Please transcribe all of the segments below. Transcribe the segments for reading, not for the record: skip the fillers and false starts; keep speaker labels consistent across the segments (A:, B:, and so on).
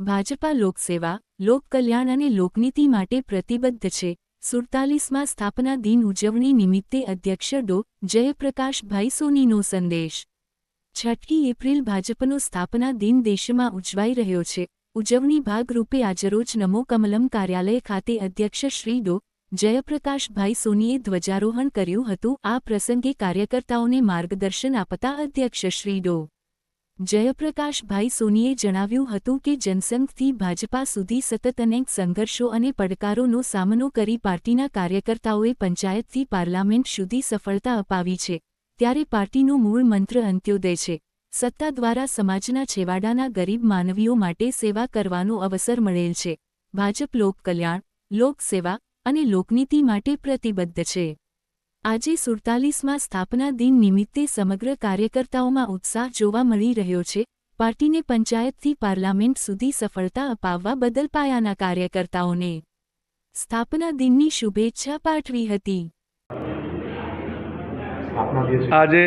A: ભાજપા લોકસેવા, લોકકલ્યાણ અને લોકનીતિ માટે પ્રતિબદ્ધ છે। 47મા સ્થાપના દિન ઉજવણી નિમિત્તે અધ્યક્ષ ડો. જયપ્રકાશભાઈ સોનીનો સંદેશ। 6ઠી એપ્રિલ ભાજપનો સ્થાપના દિન દેશમાં ઉજવાઈ રહ્યો છે। ઉજવણી ભાગરૂપે આજરોજ નમો કમલમ કાર્યાલય ખાતે અધ્યક્ષ શ્રી ડો. જયપ્રકાશભાઈ સોનીએ ધ્વજારોહણ કર્યું હતું। આ પ્રસંગે કાર્યકર્તાઓને માર્ગદર્શન આપતા અધ્યક્ષ શ્રી ડો. જયપ્રકાશભાઈ સોનીએ જણાવ્યું હતું કે જનસંઘથી ભાજપા સુધી સતત અનેક સંઘર્ષો અને પડકારોનો સામનો કરી પાર્ટીના કાર્યકર્તાઓએ પંચાયતથી પાર્લામેન્ટ સુધી સફળતા અપાવી છે। ત્યારે પાર્ટીનો મૂળ મંત્ર અંત્યોદય છે। સત્તા દ્વારા સમાજના છેવાડાના ગરીબ માનવીઓ માટે સેવા કરવાનો અવસર મળેલ છે। ભાજપ લોકકલ્યાણ, લોકસેવા અને લોકનીતિ માટે પ્રતિબદ્ધ છે। આજે 47મા સ્થાપના દિન નિમિત્તે સમગ્ર કાર્યકર્તાઓમાં ઉત્સાહ જોવા મળી રહ્યો છે। પાર્ટીને પંચાયતથી પાર્લામેન્ટ સુધી સફળતા અપાવવા બદલ પાયાના કાર્યકર્તાઓને સ્થાપના દિનની શુભેચ્છા પાઠવી હતી।
B: આજે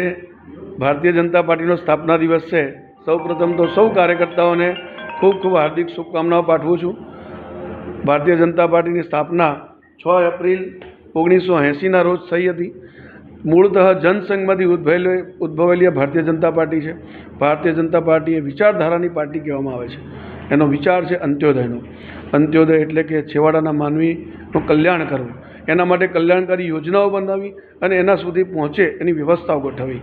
B: ભારતીય જનતા પાર્ટીનો સ્થાપના દિવસ છે। સૌપ્રથમ તો સૌ કાર્યકર્તાઓને ખૂબ ખૂબ હાર્દિક શુભકામનાઓ પાઠવું છું। ભારતીય જનતા પાર્ટીની સ્થાપના 6 એપ્રિલ 1980ના રોજ થઈ હતી। મૂળતઃ જનસંઘમાંથી ઉદ્ભવેલી ભારતીય જનતા પાર્ટી છે। ભારતીય જનતા પાર્ટી એ વિચારધારાની પાર્ટી કહેવામાં આવે છે। એનો વિચાર છે અંત્યોદયનો। અંત્યોદય એટલે કે છેવાડાના માનવીનું કલ્યાણ કરવું, એના માટે કલ્યાણકારી યોજનાઓ બનાવી અને એના સુધી પહોંચે એની વ્યવસ્થાઓ ગોઠવવી।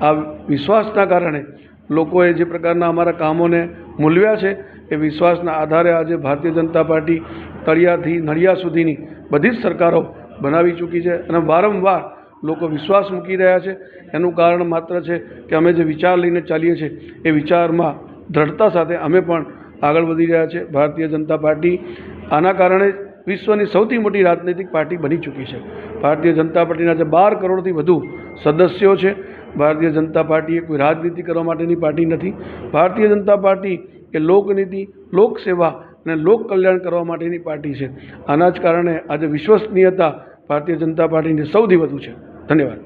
B: આ વિશ્વાસના કારણે લોકોએ જે પ્રકારના અમારા કામોને મૂલવ્યા છે એ વિશ્વાસના આધારે આજે ભારતીય જનતા પાર્ટી તળિયાથી નળિયા સુધીની બધી જ સરકારો બનાવી ચૂકી છે અને વારંવાર લોકો વિશ્વાસ મૂકી રહ્યા છે। એનું કારણ માત્ર છે કે અમે જે વિચાર લઈને ચાલીએ છીએ એ વિચારમાં દ્રઢતા સાથે અમે પણ આગળ વધી રહ્યા છીએ। ભારતીય જનતા પાર્ટી આના કારણે વિશ્વની સૌથી મોટી રાજનૈતિક પાર્ટી બની ચૂકી છે। ભારતીય જનતા પાર્ટીના જે 12 કરોડથી વધુ સદસ્યો છે। ભારતીય જનતા પાર્ટી એ કોઈ રાજનીતિ કરવા માટેની પાર્ટી નથી। ભારતીય જનતા પાર્ટી એ લોકનીતિ, લોકસેવા અને લોક કલ્યાણ કરવા માટેની પાર્ટી છે। આના જ કારણે આજે વિશ્વસનીયતા ભારતીય જનતા પાર્ટીની સૌથી વધુ છે। ધન્યવાદ।